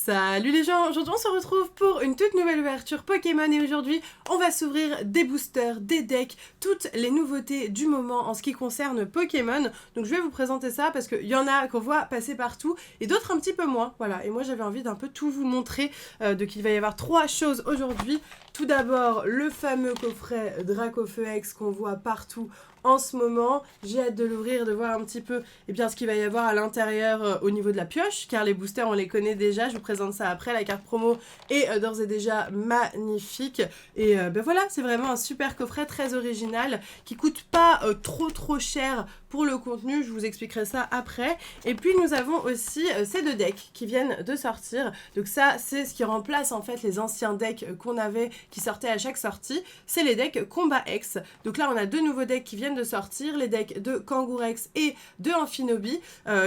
Salut les gens, aujourd'hui on se retrouve pour une toute nouvelle ouverture Pokémon et aujourd'hui on va s'ouvrir des boosters, des decks, toutes les nouveautés du moment en ce qui concerne Pokémon. Donc je vais vous présenter ça parce qu'il y en a qu'on voit passer partout et d'autres un petit peu moins. Voilà, et moi j'avais envie d'un peu tout vous montrer, donc il va y avoir 3 choses aujourd'hui. Tout d'abord le fameux coffret Dracofeu X qu'on voit partout en ce moment. J'ai hâte de l'ouvrir, de voir un petit peu ce qu'il va y avoir à l'intérieur au niveau de la pioche, car les boosters on les connaît déjà, je vous présente ça après. La carte promo est d'ores et déjà magnifique et voilà, c'est vraiment un super coffret très original qui coûte pas trop cher pour le contenu, je vous expliquerai ça après. Et puis nous avons aussi ces 2 decks qui viennent de sortir, donc ça c'est ce qui remplace en fait les anciens decks qu'on avait qui sortaient à chaque sortie, c'est les decks Combat X. Donc là on a 2 nouveaux decks qui viennent de sortir, les decks de Kangourex et de Amphinobi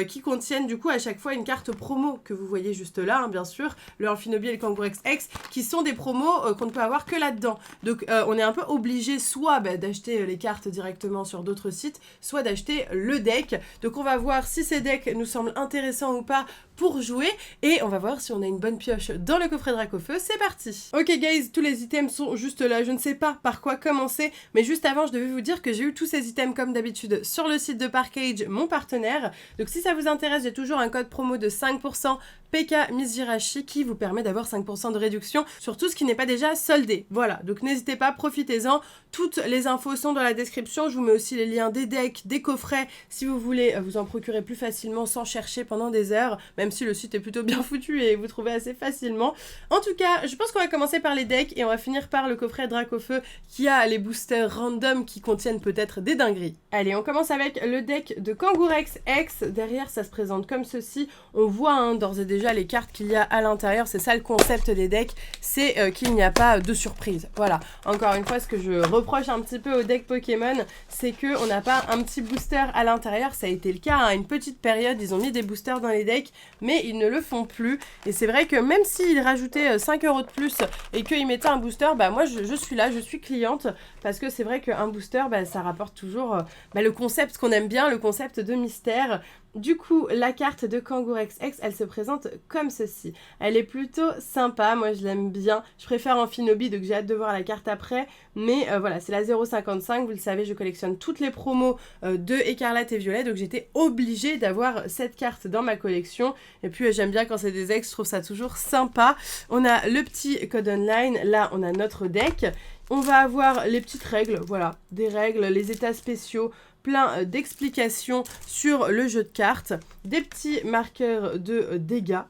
qui contiennent du coup à chaque fois une carte promo que vous voyez juste là, hein, bien sûr, le Amphinobi et le Kangourex X qui sont des promos qu'on ne peut avoir que là-dedans. Donc on est un peu obligé soit d'acheter les cartes directement sur d'autres sites, soit d'acheter le deck. Donc on va voir si ces decks nous semblent intéressants ou pas pour jouer et on va voir si on a une bonne pioche dans le coffret Dracofeu. C'est parti. Ok guys, tous les items sont juste là, je ne sais pas par quoi commencer, mais juste avant je devais vous dire que j'ai eu tous ces items comme d'habitude sur le site de Parkage, mon partenaire. Donc si ça vous intéresse, j'ai toujours un code promo de 5% PK Mizirachi qui vous permet d'avoir 5% de réduction sur tout ce qui n'est pas déjà soldé. Voilà, donc n'hésitez pas, profitez-en. Toutes les infos sont dans la description. Je vous mets aussi les liens des decks, des coffrets, si vous voulez vous en procurer plus facilement sans chercher pendant des heures, même si le site est plutôt bien foutu et vous trouvez assez facilement. En tout cas, je pense qu'on va commencer par les decks et on va finir par le coffret Dracofeu qui a les boosters random qui contiennent peut-être des dingueries. Allez, on commence avec le deck de Kangourex X. Derrière, ça se présente comme ceci. On voit d'ores et déjà les cartes qu'il y a à l'intérieur. C'est ça le concept des decks, c'est qu'il n'y a pas de surprise. Voilà, encore une fois, ce que je reproche un petit peu au deck Pokémon, c'est qu'on n'a pas un petit booster à l'intérieur. Ça a été le cas à une petite période, ils ont mis des boosters dans les decks, mais ils ne le font plus. Et c'est vrai que même s'ils rajoutaient 5 € de plus et qu'ils mettaient un booster, moi je suis là, je suis cliente, parce que c'est vrai qu'un booster, ça rapporte toujours le concept qu'on aime bien, le concept de mystère. Du coup, la carte de Kangourex X, elle se présente comme ceci. Elle est plutôt sympa, moi je l'aime bien. Je préfère Amphinobi, donc j'ai hâte de voir la carte après. Mais voilà, c'est la 0,55, vous le savez, je collectionne toutes les promos de Écarlate et Violet, donc j'étais obligée d'avoir cette carte dans ma collection. Et puis j'aime bien quand c'est des ex, je trouve ça toujours sympa. On a le petit code online, là on a notre deck. On va avoir les petites règles, voilà, des règles, les états spéciaux, plein d'explications sur le jeu de cartes, des petits marqueurs de dégâts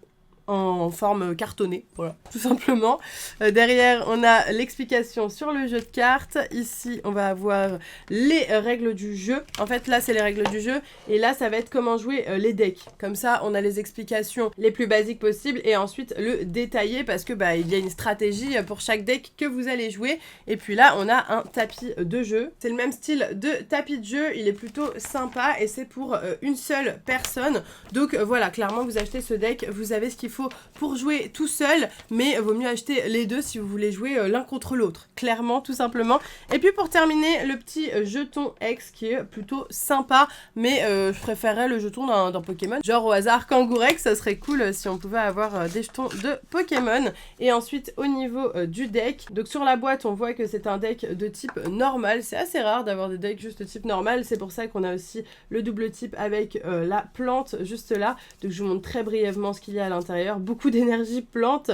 en forme cartonnée, voilà, tout simplement. Derrière, on a l'explication sur le jeu de cartes. Ici, on va avoir les règles du jeu. En fait, là, c'est les règles du jeu. Et là, ça va être comment jouer les decks. Comme ça, on a les explications les plus basiques possibles. Et ensuite, le détaillé, parce que il y a une stratégie pour chaque deck que vous allez jouer. Et puis là, on a un tapis de jeu. C'est le même style de tapis de jeu. Il est plutôt sympa et c'est pour une seule personne. Donc voilà, clairement, vous achetez ce deck, vous avez ce qu'il faut pour jouer tout seul, mais vaut mieux acheter les deux si vous voulez jouer l'un contre l'autre, clairement, tout simplement. Et puis pour terminer, le petit jeton X qui est plutôt sympa, mais je préférerais le jeton d'un Pokémon, genre au hasard Kangourex, ça serait cool si on pouvait avoir des jetons de Pokémon. Et ensuite au niveau du deck, donc sur la boîte on voit que c'est un deck de type normal, c'est assez rare d'avoir des decks juste de type normal, c'est pour ça qu'on a aussi le double type avec la plante juste là. Donc je vous montre très brièvement ce qu'il y a à l'intérieur. Beaucoup d'énergie plante,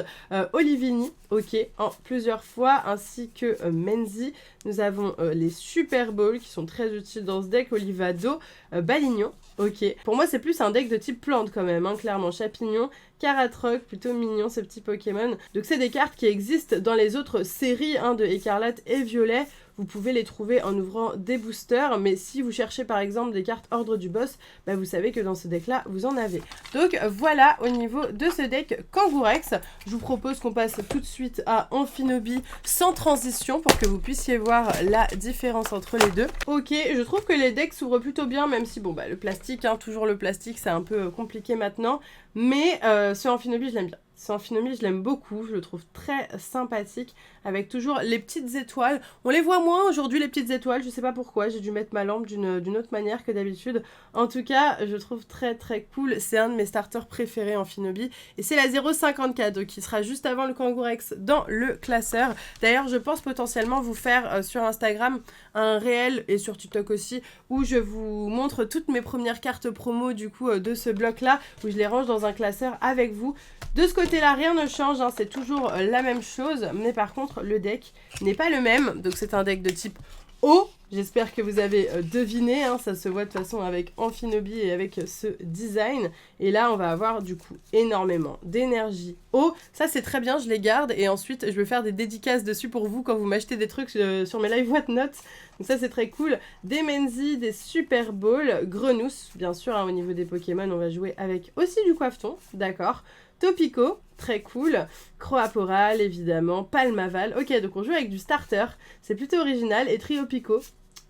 Olivini, ok, en plusieurs fois, ainsi que Menzi. Nous avons les Super Balls qui sont très utiles dans ce deck, Olivado, Balignon, ok. Pour moi, c'est plus un deck de type plante quand même, clairement. Chapignon, Caratroc, plutôt mignon ce petit Pokémon. Donc c'est des cartes qui existent dans les autres séries de Écarlate et Violet. Vous pouvez les trouver en ouvrant des boosters, mais si vous cherchez par exemple des cartes ordre du boss, vous savez que dans ce deck là vous en avez. Donc voilà au niveau de ce deck Kangourex. Je vous propose qu'on passe tout de suite à Amphinobi sans transition pour que vous puissiez voir la différence entre les deux. Ok, je trouve que les decks s'ouvrent plutôt bien, même si le plastique, toujours le plastique, c'est un peu compliqué maintenant. mais ce Amphinobi, je l'aime bien. Ce Amphinobi, je l'aime beaucoup, je le trouve très sympathique, avec toujours les petites étoiles. On les voit moins aujourd'hui, les petites étoiles, je sais pas pourquoi, j'ai dû mettre ma lampe d'une autre manière que d'habitude. En tout cas, je trouve très très cool, c'est un de mes starters préférés Amphinobi, et c'est la 0,54, donc qui sera juste avant le Kangourex dans le classeur. D'ailleurs, je pense potentiellement vous faire sur Instagram un réel, et sur TikTok aussi, où je vous montre toutes mes premières cartes promo du coup de ce bloc-là, où je les range dans un classeur avec vous. De ce côté-là, rien ne change, hein, c'est toujours la même chose, mais par contre, le deck n'est pas le même. Donc c'est un deck de type eau. J'espère que vous avez deviné, hein, ça se voit de toute façon avec Amphinobi et avec ce design. Et là, on va avoir du coup énormément d'énergie eau. Ça, c'est très bien, je les garde. Et ensuite, je vais faire des dédicaces dessus pour vous quand vous m'achetez des trucs sur mes live Whatnot. Donc ça, c'est très cool. Des Menzi, des Super Balls, Grenousse, bien sûr, hein, au niveau des Pokémon, on va jouer avec aussi du Coiffeton, d'accord. Topico, très cool. Croaporal, évidemment. Palmaval. Ok, donc on joue avec du starter. C'est plutôt original. Et Triopico,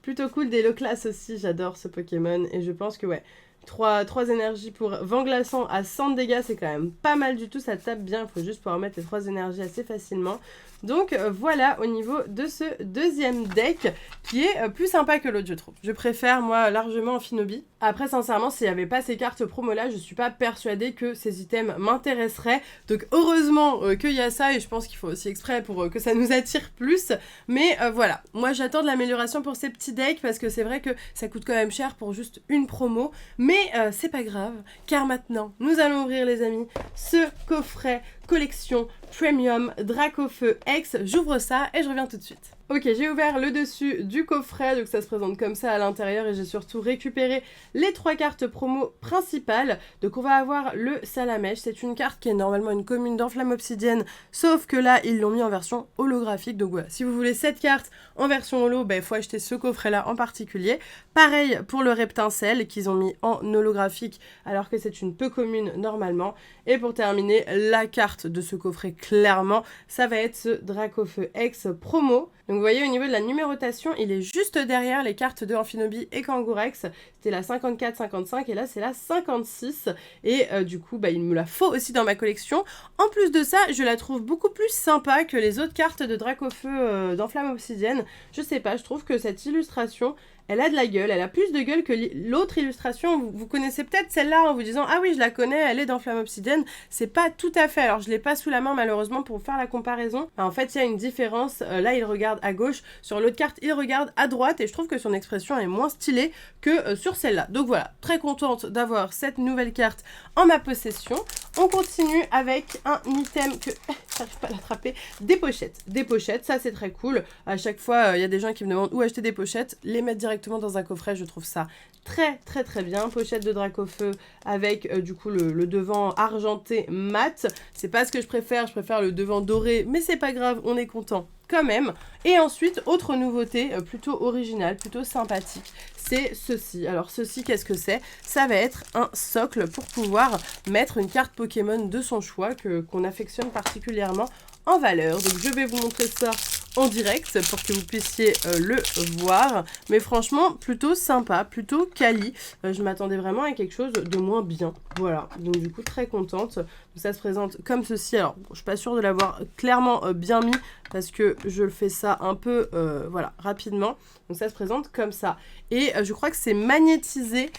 plutôt cool. Des Loclas aussi, j'adore ce Pokémon. Et je pense que ouais, 3 énergies pour vent glaçant à 100 de dégâts, c'est quand même pas mal du tout. Ça tape bien, il faut juste pouvoir mettre les 3 énergies assez facilement. Donc voilà au niveau de ce deuxième deck qui est plus sympa que l'autre, je trouve. Je préfère moi largement Amphinobi. Après sincèrement, s'il n'y avait pas ces cartes promo là, je suis pas persuadée que ces items m'intéresseraient. Donc heureusement qu'il y a ça, et je pense qu'il faut aussi exprès pour que ça nous attire plus. Mais voilà, moi j'attends de l'amélioration pour ces petits decks parce que c'est vrai que ça coûte quand même cher pour juste une promo. Mais c'est pas grave, car maintenant nous allons ouvrir les amis ce coffret collection Premium Dracofeu X. J'ouvre ça et je reviens tout de suite. Ok, j'ai ouvert le dessus du coffret, donc ça se présente comme ça à l'intérieur et j'ai surtout récupéré les 3 cartes promo principales. Donc on va avoir le Salamèche, c'est une carte qui est normalement une commune d'Enflamme Obsidienne, sauf que là ils l'ont mis en version holographique. Donc voilà, si vous voulez cette carte en version holo, il faut acheter ce coffret là en particulier. Pareil pour le Reptincelle qu'ils ont mis en holographique alors que c'est une peu commune normalement. Et pour terminer, la carte de ce coffret clairement, ça va être ce Dracofeu X promo. Donc vous voyez au niveau de la numérotation, il est juste derrière les cartes de Amphinobi et Kangourex. C'était la 54-55 et là c'est la 56. Et du coup il me la faut aussi dans ma collection. En plus de ça, je la trouve beaucoup plus sympa que les autres cartes de Dracofeu d'Enflamme Obsidienne. Je sais pas, je trouve que cette illustration, elle a de la gueule, elle a plus de gueule que l'autre illustration. Vous connaissez peut-être celle-là en vous disant « Ah oui, je la connais, elle est dans Flamme Obsidienne ». C'est pas tout à fait. Alors, je l'ai pas sous la main malheureusement pour faire la comparaison. En fait, il y a une différence. Là, il regarde à gauche. Sur l'autre carte, il regarde à droite. Et je trouve que son expression est moins stylée que sur celle-là. Donc voilà, très contente d'avoir cette nouvelle carte en ma possession. On continue avec un item que j'arrive pas à l'attraper, des pochettes. Des pochettes, ça c'est très cool. À chaque fois, il y a des gens qui me demandent où acheter des pochettes. Les mettre directement dans un coffret, je trouve ça très très très bien. Pochette de Dracofeu avec du coup le devant argenté mat. C'est pas ce que je préfère le devant doré, mais c'est pas grave, on est content quand même. Et ensuite, autre nouveauté plutôt originale, plutôt sympathique, c'est ceci. Alors ceci, qu'est-ce que c'est? Ça va être un socle pour pouvoir mettre une carte Pokémon de son choix qu'on affectionne particulièrement en valeur. Donc je vais vous montrer ça en direct pour que vous puissiez le voir. Mais franchement, plutôt sympa, plutôt quali. Je m'attendais vraiment à quelque chose de moins bien. Voilà, donc du coup très contente. Donc, ça se présente comme ceci. Alors, je suis pas sûre de l'avoir clairement bien mis parce que je fais ça un peu voilà, rapidement. Donc ça se présente comme ça. Et je crois que c'est magnétisé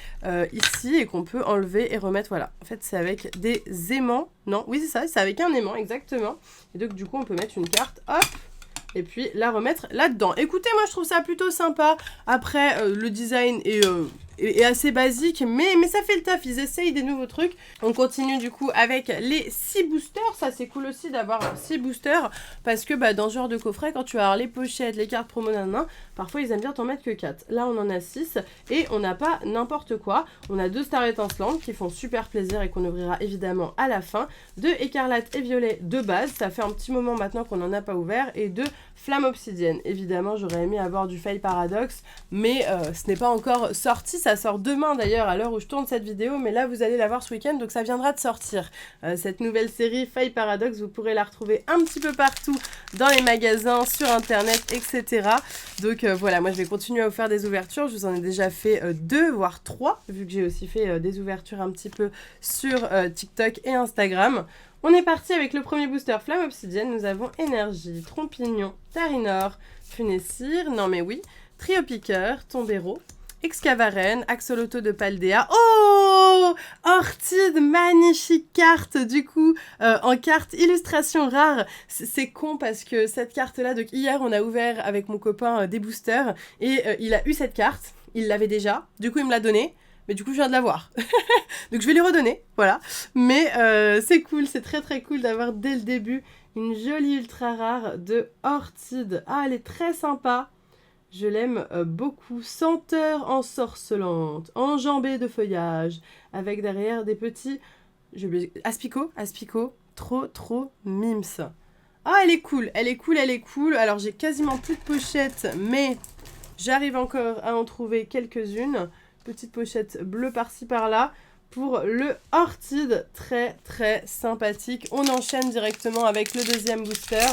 ici et qu'on peut enlever et remettre. Voilà, en fait c'est avec des aimants. Non, oui c'est ça, c'est avec un aimant exactement. Et donc du coup on peut mettre une carte, hop, et puis la remettre là-dedans. Écoutez, moi je trouve ça plutôt sympa. Après, le design est assez basique, mais ça fait le taf. Ils essayent des nouveaux trucs. On continue du coup avec les 6 boosters. Ça c'est cool aussi d'avoir 6 boosters parce que dans ce genre de coffret, quand tu vas avoir les pochettes, les cartes promo, parfois ils aiment bien t'en mettre que 4. Là on en a 6 et on n'a pas n'importe quoi. On a 2 stars étincelantes qui font super plaisir et qu'on ouvrira évidemment à la fin. 2 écarlates et violets de base. Ça fait un petit moment maintenant qu'on n'en a pas ouvert. Et 2 flammes obsidiennes. Évidemment j'aurais aimé avoir du fail paradoxe, mais ce n'est pas encore sorti. ça sort demain d'ailleurs à l'heure où je tourne cette vidéo, mais là vous allez la voir ce week-end, donc ça viendra de sortir. Cette nouvelle série Faille Paradox, vous pourrez la retrouver un petit peu partout dans les magasins, sur internet, etc. Donc voilà, moi je vais continuer à vous faire des ouvertures, je vous en ai déjà fait 2 voire 3, vu que j'ai aussi fait des ouvertures un petit peu sur TikTok et Instagram. On est parti avec le premier booster Flamme Obsidienne, nous avons Énergie, Trompignon, Tarinor, Funessir, non mais oui, Trio Piqueur, Tombero, Excavaren, Axolotl de Paldea. Oh, Orchid, magnifique carte du coup, en carte illustration rare. C'est con parce que cette carte-là, donc hier on a ouvert avec mon copain des boosters et il a eu cette carte, il l'avait déjà, du coup il me l'a donnée. Mais du coup, je viens de l'avoir. Donc, je vais lui redonner, voilà. Mais c'est cool, c'est très très cool d'avoir dès le début une jolie ultra rare de Orchid. Ah, elle est très sympa. Je l'aime beaucoup. Senteur ensorcelante, enjambée de feuillage, avec derrière des petits... Aspico, trop mims. Ah, elle est cool, elle est cool. Alors, j'ai quasiment plus de pochettes, mais j'arrive encore à en trouver quelques-unes. Petite pochette bleue par-ci par-là pour le Orchid, très très sympathique. On enchaîne directement avec le deuxième booster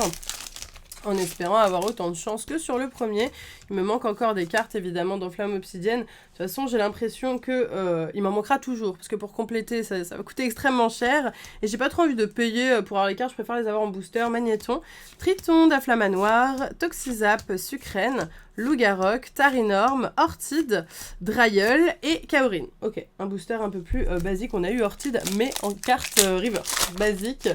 en espérant avoir autant de chance que sur le premier. Il me manque encore des cartes évidemment dans Flamme Obsidienne. De toute façon, j'ai l'impression que il m'en manquera toujours parce que pour compléter, ça va coûter extrêmement cher et j'ai pas trop envie de payer pour avoir les cartes. Je préfère les avoir en booster. Magnéton, Triton, Daflamanoir, Toxizap, Sucrène, Lougarok, Tarinorm, Orchid, Dryeul et Kaorin. Ok, un booster un peu plus basique. On a eu Orchid mais en carte reverse basique.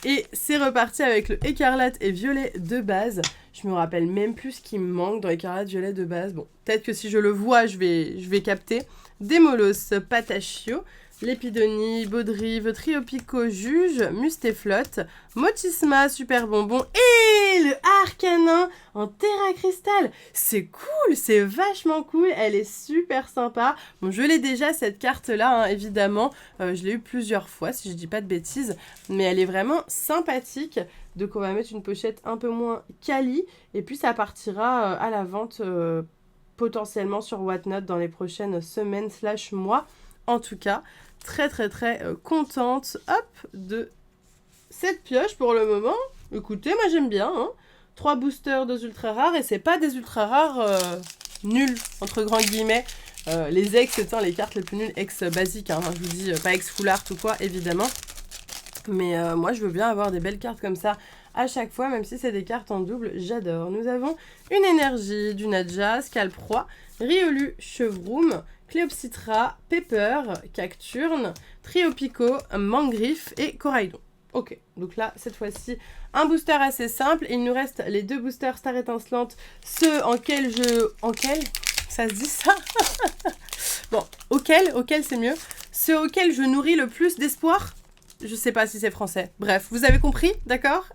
Et c'est reparti avec le écarlate et violet de base. Je me rappelle même plus ce qui me manque dans écarlate violet de base. Bon, peut-être que si je le vois, je vais capter. Démolos, Patachio, Lépidonie, Baudrive, Triopico, Juge, Mustéflotte, Motisma, Super Bonbon et le Arcanin en Terra Cristal. C'est cool, c'est vachement cool, elle est super sympa. Bon, je l'ai déjà cette carte-là, hein, évidemment. Je l'ai eu plusieurs fois, si je dis pas de bêtises, mais elle est vraiment sympathique. Donc on va mettre une pochette un peu moins quali, et puis ça partira à la vente potentiellement sur Whatnot dans les prochaines semaines / mois. En tout cas, très contente de cette pioche pour le moment. Écoutez, moi j'aime bien. 3 boosters, 2 ultra rares. Et c'est pas des ultra rares nuls, entre grands guillemets. Les ex étant les cartes les plus nulles, ex basiques. Hein, je vous dis, pas ex full art ou quoi, évidemment. Mais moi je veux bien avoir des belles cartes comme ça à chaque fois, même si c'est des cartes en double, j'adore. Nous avons une énergie, du Nadja, Scalproie, Riolu, Chevroom, Cléopsitra, Pepper, Cacturne, Triopico, Mangriffe et Coraidon. Ok, donc là, cette fois-ci, un booster assez simple. Il nous reste les 2 boosters Star Étincelante, ceux en quels ça se dit ça? Bon, auquel c'est mieux. Ceux auxquels je nourris le plus d'espoir. Je sais pas si c'est français. Bref, vous avez compris, d'accord?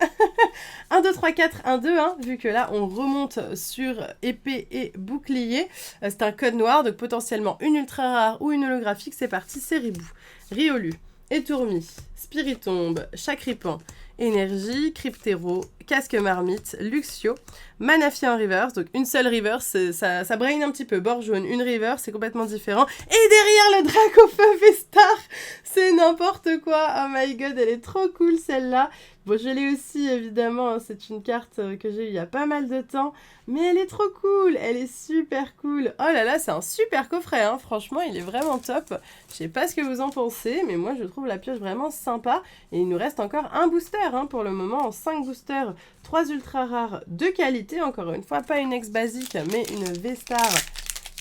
1, 2, 3, 4, 1, 2, 1. Vu que là, on remonte sur épée et bouclier. C'est un code noir, donc potentiellement une ultra rare ou une holographique. C'est parti, c'est Ribou. Riolu, Étourmi, Spiritombe, Chacripan, Énergie, Cryptéro, Casque Marmite, Luxio, Manaphy en reverse, donc une seule reverse, ça brain un petit peu, bord jaune, une reverse, c'est complètement différent. Et derrière le Dracofeu Vestar, c'est n'importe quoi, oh my god, elle est trop cool celle-là. Bon, je l'ai aussi évidemment, hein, c'est une carte que j'ai eue il y a pas mal de temps, mais elle est trop cool, elle est super cool. Oh là là, c'est un super coffret, hein, franchement, il est vraiment top. Je sais pas ce que vous en pensez, mais moi je trouve la pioche vraiment sympa. Et il nous reste encore un booster, hein, pour le moment, en 5 boosters, 3 ultra rares de qualité, encore une fois, pas une ex basique, mais une V-Star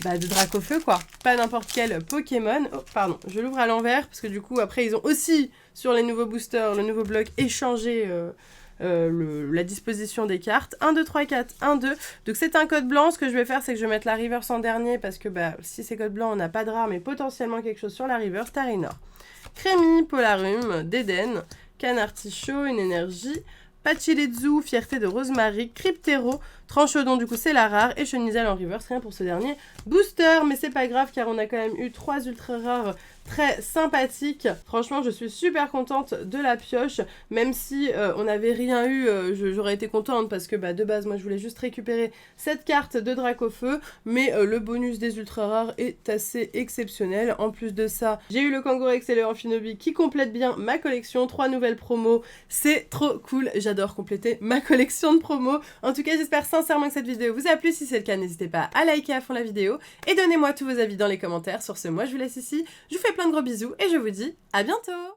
de Dracofeu, quoi. Pas n'importe quel Pokémon. Oh, pardon, je l'ouvre à l'envers, parce que du coup, après, ils ont aussi, sur les nouveaux boosters, le nouveau bloc, échangé la disposition des cartes. 1, 2, 3, 4, 1, 2. Donc, c'est un code blanc. Ce que je vais faire, c'est que je vais mettre la reverse en dernier, parce que si c'est code blanc, on n'a pas de rare, mais potentiellement quelque chose sur la reverse. Tarinor, Crémy, Polarum, Déden, Canartichaud, une énergie, Pachilitzou, Fierté de Rosemary, Cryptéro, Tranchodon, du coup, c'est la rare. Et Chenizel en reverse, rien pour ce dernier booster. Mais c'est pas grave, car on a quand même eu 3 ultra rares très sympathiques. Franchement, je suis super contente de la pioche. Même si on n'avait rien eu, j'aurais été contente parce que de base, moi, je voulais juste récupérer cette carte de Dracofeu. Mais le bonus des ultra rares est assez exceptionnel. En plus de ça, j'ai eu le Kangourex et le Amphinobi qui complètent bien ma collection. 3 nouvelles promos, c'est trop cool. J'adore compléter ma collection de promos. En tout cas, j'espère sincèrement que cette vidéo vous a plu. Si c'est le cas, n'hésitez pas à liker à fond la vidéo et donnez-moi tous vos avis dans les commentaires. Sur ce, moi, je vous laisse ici. Je vous fais plein de gros bisous et je vous dis à bientôt!